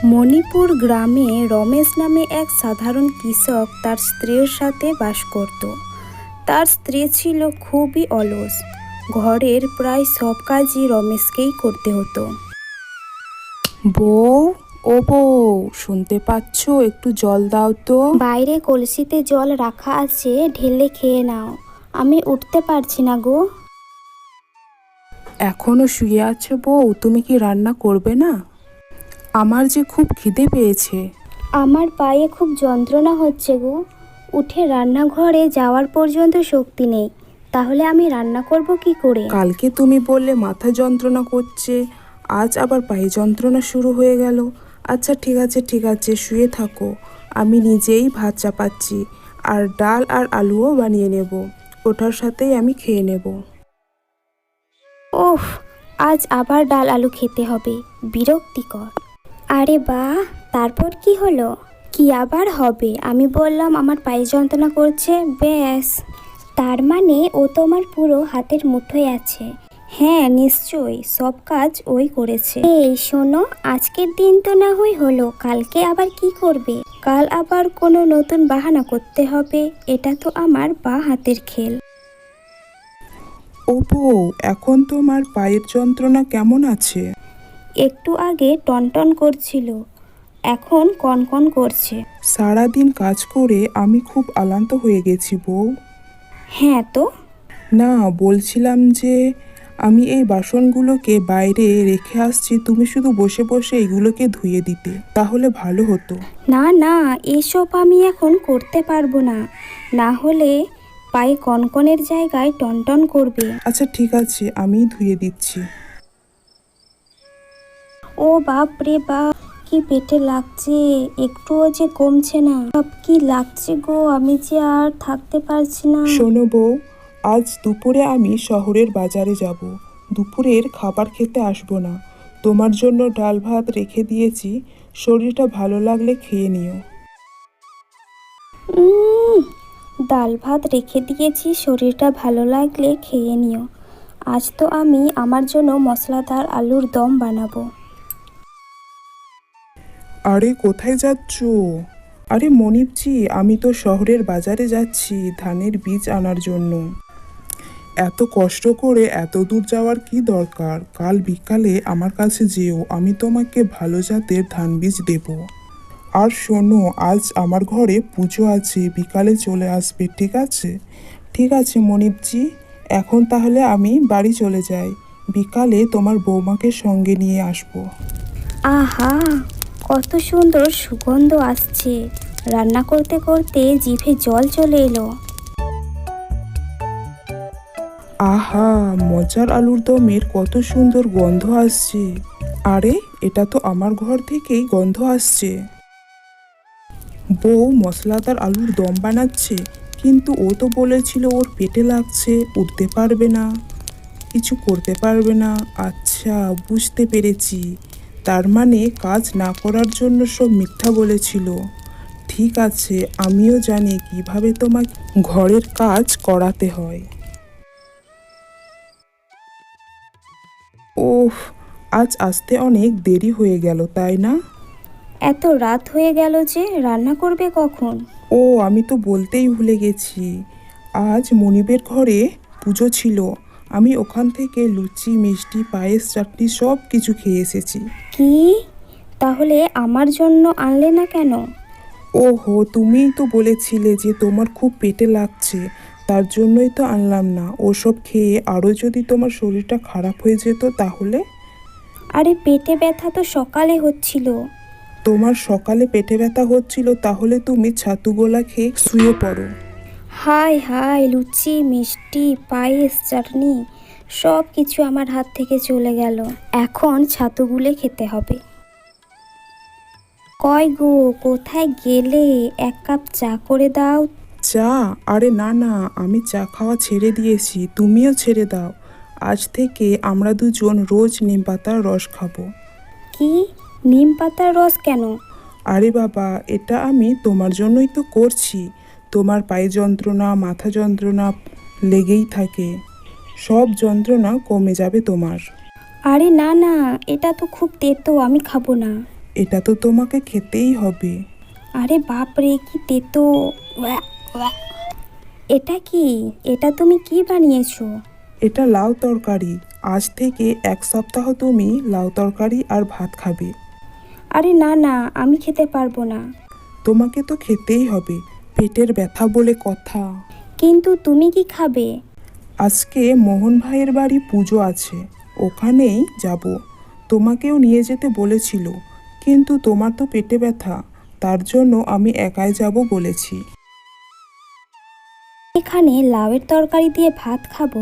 মণিপুর গ্রামে রমেশ নামে এক সাধারণ কৃষক তার স্ত্রীর সাথে বাস করত। তার স্ত্রী ছিল খুবই অলস। ঘরের প্রায় সব কাজই রমেশকেই করতে হতো। বউ, ও বউ, শুনতে পাচ্ছ? একটু জল দাও তো। বাইরে কলসিতে জল রাখা আছে, ঢেলে খেয়ে নাও। আমি উঠতে পারছি না গো। এখনো শুয়ে আছো বউ? তুমি কি রান্না করবে না? আমার যে খুব খিদে পেয়েছে। আমার পায়ে খুব যন্ত্রণা হচ্ছে গো। উঠে রান্নাঘরে যাওয়ার পর্যন্ত শক্তি নেই। তাহলে আমি রান্না করব কি করে? কালকে তুমি বললে মাথা যন্ত্রণা করছে, আজ আবার পায়ে যন্ত্রণা শুরু হয়ে গেল। আচ্ছা ঠিক আছে, শুয়ে থাকো। আমি নিজেই ভাত চাপাচ্ছি, আর ডাল আর আলুও বানিয়ে নেব। ওটার সাথেই আমি খেয়ে নেব। ওহ, আজ আবার ডাল আলু খেতে হবে, বিরক্তিকর। আরে বাহ, তারপর কি হলো? কি আবার হবে? আমি বললাম আমার পায়ে যন্ত্রণা করছে, ব্যাস। তার মানে ও তোমার পুরো হাতের মুঠোয় আছে? হ্যাঁ নিশ্চয়ই, সব কাজ ওই করেছে। এই শোনো, আজকের দিন তো না হলো, কালকে আবার কি করবে? কাল আবার কোনো নতুন বাহানা করতে হবে। এটা তো আমার বা হাতের খেল। ও বউ, এখন তোমার পায়ের যন্ত্রণা কেমন আছে? একটু আগে টনটন করছিল, এখন কনকন করছে। সারাদিন কাজ করে আমি খুব ক্লান্ত হয়ে গেছি বউ। হ্যাঁ তো। না, বলছিলাম যে আমি এই বাসনগুলোকে বাইরে রেখে আসছি, তুমি শুধু বসে বসে এগুলোকে ধুয়ে দিতে, তাহলে ভালো হতো। না না, এসব আমি এখন করতে পারবো না। না হলে পায়ে কনকনের জায়গায় টনটন করবে। আচ্ছা ঠিক আছে, আমি ধুয়ে দিচ্ছি। ও বাপ রে বাপ, কি পেটে লাগছে, একটুও যে কমছে না। বাপ, কি লাগছে গো, আমি যে আর থাকতে পারছি না। শোনো বউ, আজ দুপুরে আমি শহরের বাজারে যাব। দুপুরের খাবার খেতে আসবো না। তোমার জন্য ডাল ভাত রেখে দিয়েছি, শরীরটা ভালো লাগলে খেয়ে নিও। উম, ডাল ভাত রেখে দিয়েছি, শরীরটা ভালো লাগলে খেয়ে নিও। আজ তো আমি আমার জন্য মশলাদার আলুর দম বানাবো। আরে কোথায় যাচ্ছ? আরে মনিপজি, আমি তো শহরের বাজারে যাচ্ছি ধানের বীজ আনার জন্য। এত কষ্ট করে এত দূর যাওয়ার কি দরকার? কাল বিকালে আমার কাছে যেও, আমি তোমাকে ভালো জাতের ধান বীজ দেব। আর শোনো, আজ আমার ঘরে পুজো আছে, বিকালে চলে আসবে, ঠিক আছে? ঠিক আছে মনিপজি, এখন তাহলে আমি বাড়ি চলে যাই। বিকালে তোমার বৌমাকে সঙ্গে নিয়ে আসবো। আহা, কত সুন্দর সুগন্ধ আসছে। রান্না করতে করতে জিভে জল চলে এলো। আহা, মজার আলুর দমের কত সুন্দর গন্ধ আসছে। আরে, এটা তো আমার ঘর থেকেই গন্ধ আসছে। বউ মশলাদার আলুর দম বানাচ্ছে, কিন্তু ও তো বলেছিল ওর পেটে লাগছে, উঠতে পারবে না, কিছু করতে পারবে না। আচ্ছা, বুঝতে পেরেছি। তার মানে কাজ না করার জন্য সব মিথ্যা বলেছিল। ঠিক আছে, আমিও জানি কিভাবে তোমাকে ঘরের কাজ করাতে হয়। ওহ, আজ আসতে অনেক দেরি হয়ে গেল, তাই না? এত রাত হয়ে গেল যে, রান্না করবে কখন? ও, আমি তো বলতেই ভুলে গেছি। আজ মনিবের ঘরে পুজো ছিল। আমি ওখান থেকে লুচি, মিষ্টি, পায়েস, চাটনি সব কিছু খেয়ে এসেছি। কি? তাহলে আমার জন্য আনলে না কেন? ওহো, তুমিই তো বলেছিলে যে তোমার খুব পেটে লাগছে, তার জন্যই তো আনলাম না। ওসব খেয়ে আরও যদি তোমার শরীরটা খারাপ হয়ে যেত তাহলে? আরে পেটে ব্যথা তো সকালে হচ্ছিল। তোমার সকালে পেটে ব্যথা হচ্ছিল, তাহলে তুমি ছাতু গোলা খেয়ে শুয়ে পড়ো। হায় হায়, লুচি, মিষ্টি, পায়েস, চাটনি সব কিছু আমার হাত থেকে চলে গেল। এখন ছাতু গুলে খেতে হবে। কয় গো, কোথায় গেলে? এক কাপ চা করে দাও। চা? আরে না না, আমি চা খাওয়া ছেড়ে দিয়েছি, তুমিও ছেড়ে দাও। আজ থেকে আমরা দুজন রোজ নিম পাতার রস খাবো। কি? নিম পাতার রস কেন? আরে বাবা, এটা আমি তোমার জন্যই তো করছি। তোমার পায়ে যন্ত্রণা, মাথা যন্ত্রণা লেগেই থাকে, সব যন্ত্রণা কমে যাবে তোমার। আরে না না, এটা তো খুব তেতো, আমি খাবো না। এটা তো তোমাকে খেতেই হবে। আরে বাপরে, কি তেতো! ওয়া, ওয়া। এটা কি? এটা তুমি কি বানিয়েছো? এটা লাউ তরকারি। আজ থেকে 1 সপ্তাহ তুমি লাউ তরকারি আর ভাত খাবে। আরে না না, আমি খেতে পারবো না। তোমাকে তো খেতেই হবে, পেটের ব্যথা বলে কথা। কিন্তু তুমি কি খাবে? আজকে মোহন ভাইয়ের বাড়ি পুজো আছে, ওখানেই যাব। তোমাকেও নিয়ে যেতে বলেছিল, কিন্তু তোমার তো পেটে ব্যথা, তার জন্য আমি একাই যাব বলেছি। এখানে লাউয়ের তরকারি দিয়ে ভাত খাবো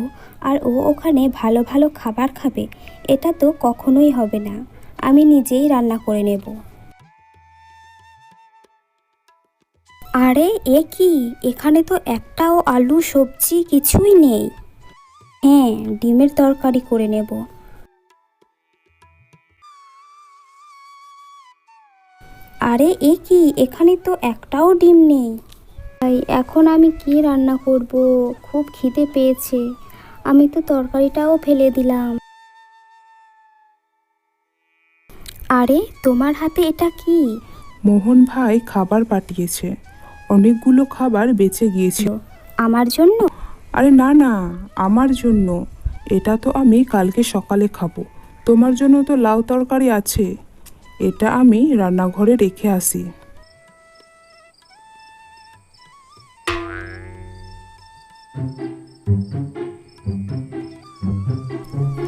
আর ও ওখানে ভালো ভালো খাবার খাবে? এটা তো কখনোই হবে না। আমি নিজেই রান্না করে নেব। আরে এ কি? এখানে তো একটাও আলু সবজি কিছুই নেই। হ্যাঁ, ডিমের তরকারি করে নেব। আরে এ কি? এখানে তো একটাও ডিম নেই। তাই এখন আমি কি রান্না করব? খুব খিদে পেয়েছে। আমি তো তরকারিটাও ফেলে দিলাম। আরে তোমার হাতে এটা কি? মোহন ভাই খাবার পাঠিয়েছে, অনেকগুলো খাবার বেঁচে গিয়েছিল। আমার জন্য? আরে না না, আমার জন্য। এটা তো আমি কালকে সকালে খাবো। তোমার জন্য তো লাউ তরকারি আছে, এটা আমি রান্নাঘরে রেখে আসি।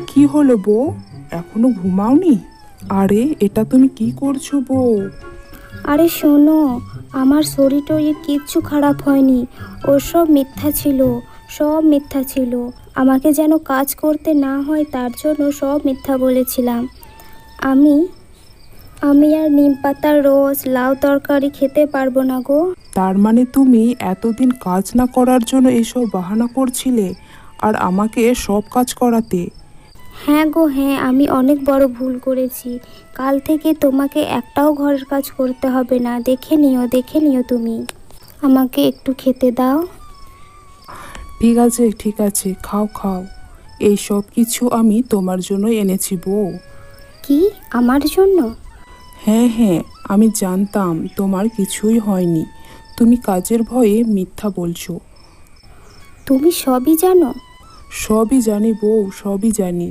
কি হলো বউ, এখনো ঘুমাওনি? আরে এটা তুমি কি করছো বউ? আরে শোনো, আমার শরীর টরীর কিচ্ছু খারাপ হয়নি। ওসব মিথ্যা ছিল, সব মিথ্যা ছিল। আমাকে যেন কাজ করতে না হয় তার জন্য সব মিথ্যা বলেছিলাম। আমি আমি আর নিম পাতার রস লাউ তরকারি খেতে পারবো না গো। তার মানে তুমি এতদিন কাজ না করার জন্য এসব বাহানা করছিলে আর আমাকে সব কাজ করাতে? হ্যাঁ গো হ্যাঁ, আমি অনেক বড় ভুল করেছি। কাল থেকে তোমাকে একটাও ঘরের কাজ করতে হবে না। দেখে নিও তুমি। আমাকে একটু খেতে দাও। ঠিক আছে, খাও খাও। এই সব কিছু আমি তোমার জন্য এনেছি বউ। কি? আমার জন্য? হ্যাঁ হ্যাঁ, আমি জানতাম তোমার কিছুই হয়নি, তুমি কাজের ভয়ে মিথ্যা বলছো। তুমি সবই জানো? সবই জানি বউ, সবই জানি।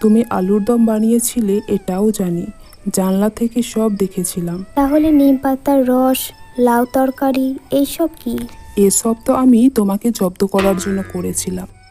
তুমি আলুর দম বানিয়েছিলে এটাও জানি, জানলা থেকে সব দেখেছিলাম। তাহলে নিম পাতার রস, লাউ তরকারি এইসব কি? এসব তো আমি তোমাকে জব্দ করার জন্য করেছিলাম।